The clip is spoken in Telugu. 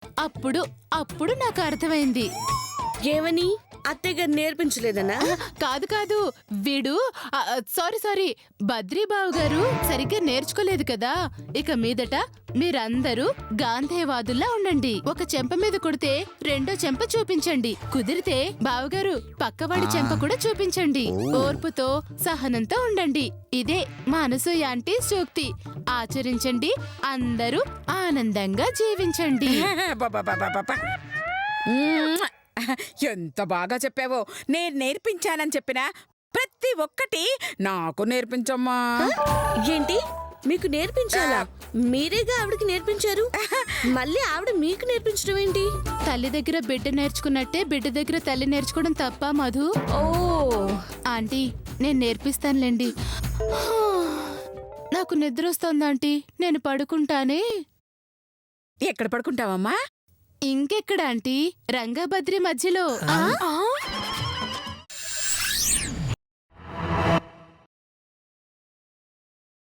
అప్పుడు అప్పుడు నాకు అర్థమైంది. ఏమని? అత్తయ్య గారు నేర్పించలేదనా? కాదు కాదు, వీడు సారీ బద్రీబాబు గారు సరిగ్గా నేర్చుకోలేదు కదా. ఇక మీదట మీరందరూ గాంధేయవాదుల్లా ఉండండి. ఒక చెంప మీద కొడితే రెండో చెంప చూపించండి. కుదిరితే బావగారు పక్కవాడి చెంప కూడా చూపించండి. ఓర్పుతో సహనంతో ఉండండి. ఇదే మా అనసూయ ఆంటీ సూక్తి. ఆచరించండి, అందరూ ఆనందంగా జీవించండి. ఎంత బాగా చెప్పావో. నేను నేర్పించానని చెప్పినా ప్రతి ఒక్కటి నాకు నేర్పించమ్మా. ఏంటి, మీకు నేర్పించాలా? మీరేగా ఆవిడకి నేర్పించారు, మళ్ళీ ఆవిడ మీకు నేర్పించడం ఏంటి? తల్లి దగ్గర బిడ్డ నేర్చుకున్నట్టే బిడ్డ దగ్గర తల్లి నేర్చుకోవడం తప్ప మధు? ఓ ఆంటీ, నేను నేర్పిస్తానులేండి. నాకు నిద్ర వస్తోంది ఆంటీ, నేను పడుకుంటానే. ఎక్కడ పడుకుంటావమ్మా? ఇంకెక్కడ ఆంటీ, రంగాభద్రి మధ్యలో.